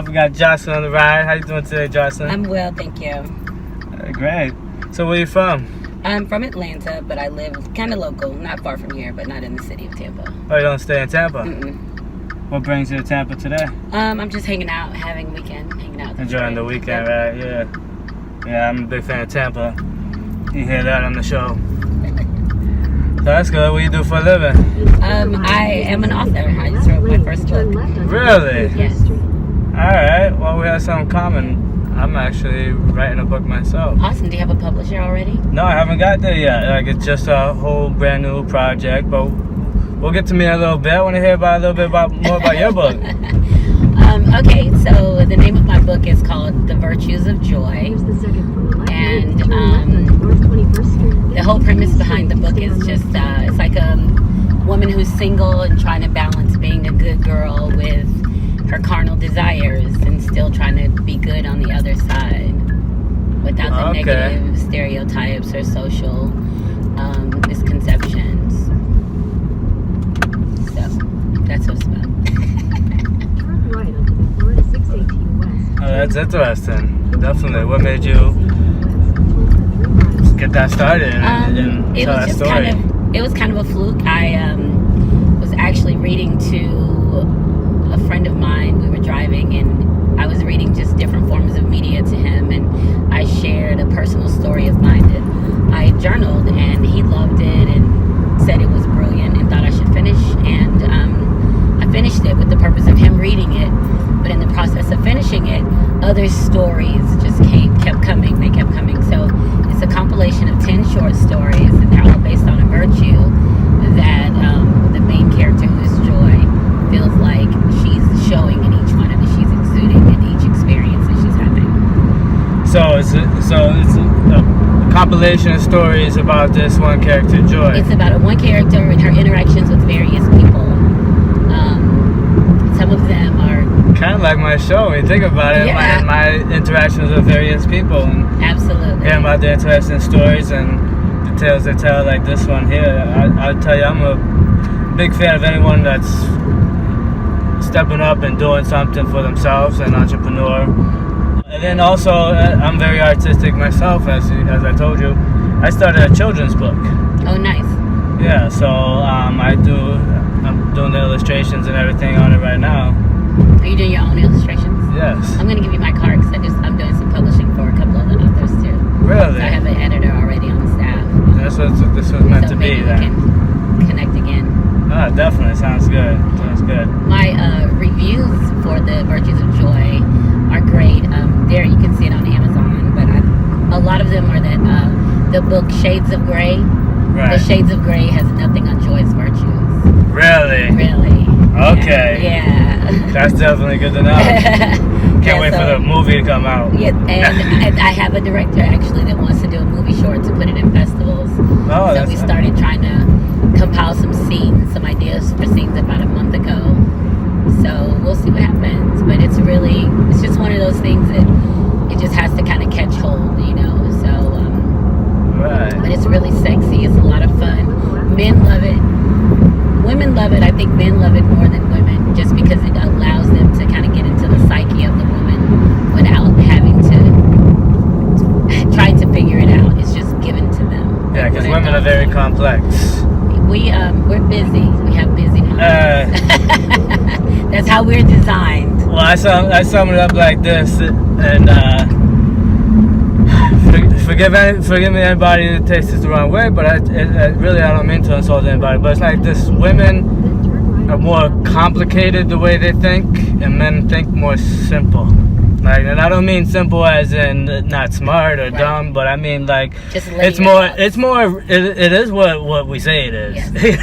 We got Joycelyn on the ride. How you doing today, Joycelyn? I'm well, thank you. Great. So where you from? I'm from Atlanta, but I live kind of local, not far from here, but not in the city of Tampa. Oh, you don't stay in Tampa? Mm-mm. What brings you to Tampa today? I'm just hanging out, having a weekend, hanging out. Enjoying the weekend, right? Yeah. Yeah, I'm a big fan of Tampa. You hear that on the show. So that's good. What do you do for a living? I am an author. I just wrote my first book. Really? Yes. Alright. Well, we have something common. I'm actually writing a book myself. Awesome. Do you have a publisher already? No, I haven't got there yet. Like, it's just a whole brand new project, but we'll get to me in a little bit. I want to hear more about your book. Okay, so the name of my book is called The Virtues of Joy. And the whole premise behind the book is just, it's like a woman who's single and trying to balance being a good girl with her carnal desires and still trying to be good on the other side without the negative stereotypes or social misconceptions. So that's what it's about. Oh, that's interesting. Definitely. What made you get that started and tell that story? It was kind of a fluke. I was actually reading to a friend of mine. We were driving and I was reading just different forms of media to him, and I shared a personal story of mine that I journaled, and he loved it and said it was brilliant and thought I should finish. And I finished it with the purpose of him reading it, but in the process of finishing it, other stories just kept coming. They kept coming. So it's a compilation of 10 short stories, and they're all based on a virtue that the main character, who is Joy, feels like she's showing in each one of it. She's exuding in each experience that she's having. So it's a compilation of stories about this one character, Joy. It's about one character and her interactions with various people. Some of them are kind of like my show when you think about it. Yeah. My interactions with various people. And absolutely. hearing about their interesting stories and the tales they tell, like this one here. I'll tell you, I'm a big fan of anyone that's stepping up and doing something for themselves, an entrepreneur. And then also, I'm very artistic myself, as I told you. I started a children's book. Oh, nice. Yeah, so I'm doing the illustrations and everything on it right now. Are you doing your own illustrations? Yes. I'm going to give you my card because I'm doing some publishing for a couple of other authors too. Really? So I have an editor already on the staff. That's what this was meant to be maybe then. we can connect again. Oh, definitely. Sounds good. Sounds good. My reviews for The Virtues of Joy are great. There, you can see it on Amazon, but a lot of them are that the book Shades of Grey. Right. The Shades of Grey has nothing on Joy's virtues. Really? Really. Okay. Yeah. That's definitely good to know. Can't wait for the movie to come out. Yeah, and I have a director actually that wants to do a movie short to put it in festivals. Oh, so we started trying to compile some scenes, some ideas for scenes about a month ago. So we'll see what happens. But it's just one of those things that it just has to kind of catch hold, you know. So, right. But it's really sexy. It's a lot of fun. Men love it. Women love it. I think men love it more than women, just because it allows them to kind of get into the psyche of the woman without having to try to figure it out. It's just given to them. Yeah, because women are very complex. We're busy. We have busy minds. That's how we're designed. Well, I sum it up like this, and forgive me, anybody that takes this the wrong way, but I don't mean to insult anybody, but it's like this: women are more complicated the way they think, and men think more simple. Like, and I don't mean simple as in not smart or dumb, but I mean like it is what we say it is. Yes.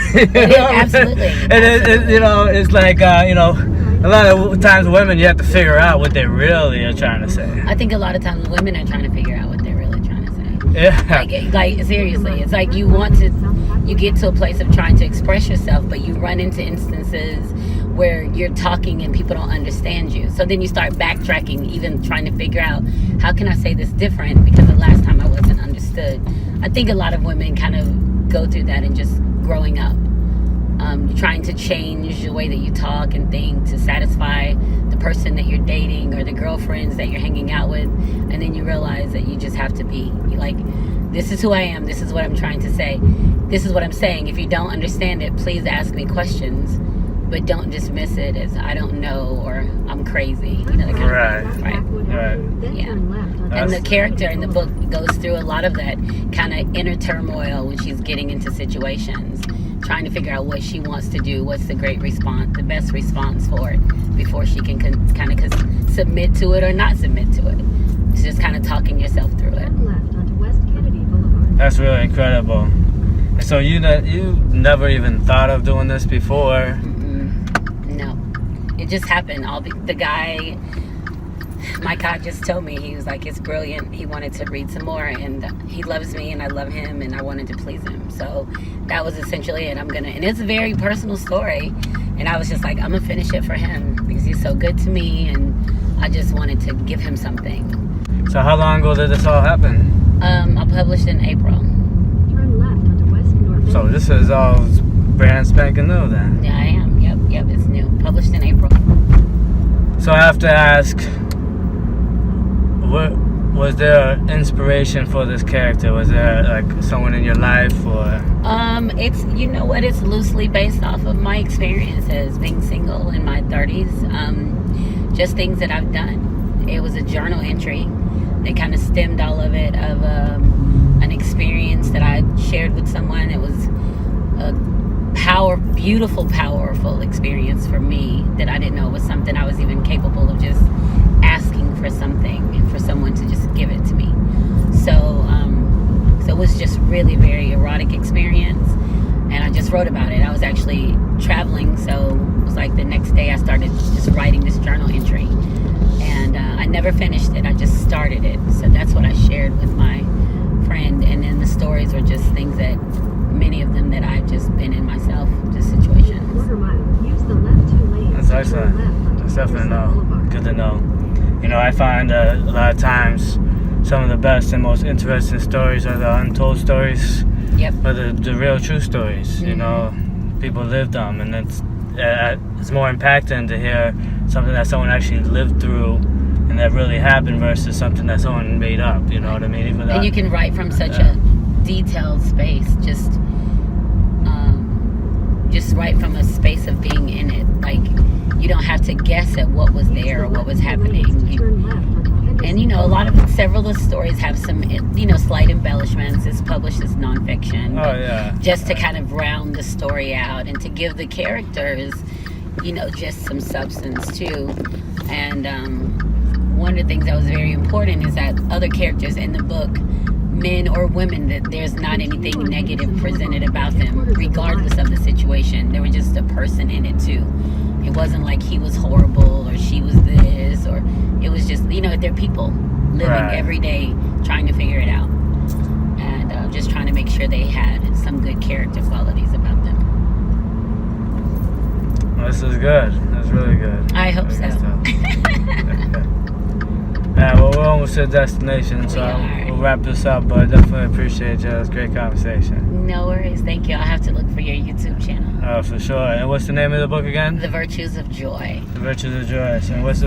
Absolutely. It's like a lot of times women, you have to figure out what they really are trying to say. I think a lot of times women are trying to figure out what they're really trying to say. Yeah. Like seriously, it's like you get to a place of trying to express yourself, but you run into instances where you're talking and people don't understand you. So then you start backtracking, even trying to figure out, how can I say this different? Because the last time I wasn't understood. I think a lot of women kind of go through that and just growing up. Trying to change the way that you talk and think to satisfy the person that you're dating or the girlfriends that you're hanging out with, and then you realize that you just have to be like, this is who I am, this is what I'm trying to say, this is what I'm saying. If you don't understand it, please ask me questions, but don't dismiss it as I don't know or I'm crazy, you know, that kind of thing. Right. Yeah. And the character in the book goes through a lot of that kind of inner turmoil when she's getting into situations, trying to figure out what she wants to do, what's the best response for it before she can kind of submit to it or not submit to it. It's just kind of talking yourself through it. That's really incredible. So you never even thought of doing this before? No, it just happened. The guy, my God, just told me, he was like, it's brilliant. He wanted to read some more, and he loves me, and I love him, and I wanted to please him. So that was essentially it. And it's a very personal story, and I was just like, I'm gonna finish it for him because he's so good to me, and I just wanted to give him something. So how long ago did this all happen? I published in April. Turn left onto West North. So this is all brand spanking new then? Yeah, I am. Yep, it's new. Published in April. So I have to ask, what was there inspiration for this character? Was there like someone in your life or? It's, you know what, it's loosely based off of my experiences being single in my 30s. Just things that I've done. It was a journal entry. They kind of stemmed all of it of an experience that I shared with someone. It was a beautiful, powerful experience for me that I didn't know was something I was even capable of just asking for something, for someone to just give it to me. So it was just really very erotic experience, and I just wrote about it. I was actually traveling, so it was like the next day I started just writing this journal entry, and I never finished it. I just started it. So that's what I shared with my friend, and then the stories were just things that, many of them that I've just been in myself, just situations. Quarter mile. Use the left 2 lanes. That's excellent. That's definitely good to know. You know, I find a lot of times some of the best and most interesting stories are the untold stories. Yep. Or the real true stories. You know, people live them, and it's more impacting to hear something that someone actually lived through and that really happened versus something that someone made up. You know what I mean? Even and you can write from such a detailed space. Just write from a space of being in it. Like, you don't have to guess at what was there or what was happening. And you know, several of the stories have some, you know, slight embellishments. It's published as nonfiction. Oh yeah. Just to kind of round the story out and to give the characters, you know, just some substance too. And one of the things that was very important is that other characters in the book, men or women, that there's not anything negative presented about them, regardless of the situation. They were just a person in it too. It wasn't like he was horrible or she was this, or it was just, you know, they're people living every day trying to figure it out, and just trying to make sure they had some good character qualities about them. Well, this is good. That's really good. I hope so. Yeah, well, we're almost to destination, so we'll wrap this up, but I definitely appreciate you. It was a great conversation. No worries. Thank you. I'll have to look for your YouTube channel. Oh, for sure. And what's the name of the book again? The Virtues of Joy. The Virtues of Joy. So what's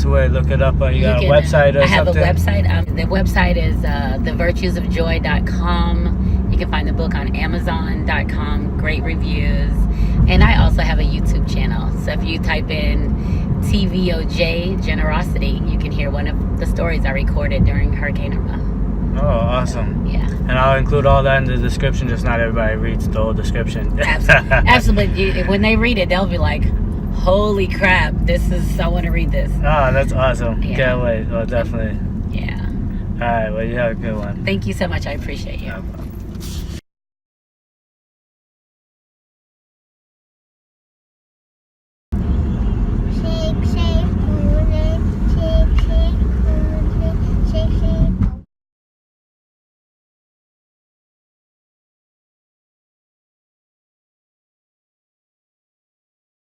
the way to look it up? You got a website or something? I have a website. The website is thevirtuesofjoy.com. You can find the book on Amazon.com. Great reviews. And I also have a YouTube channel. So if you type in TVOJ Generosity, you can hear one of the stories I recorded during Hurricane Irma. Oh, awesome. Yeah. And I'll include all that in the description, just not everybody reads the whole description. Absolutely. When they read it, they'll be like, holy crap, I want to read this. Oh, that's awesome. Yeah. Can't wait. Well, definitely. Yeah. All right, well, you have a good one. Thank you so much. I appreciate you. Yeah.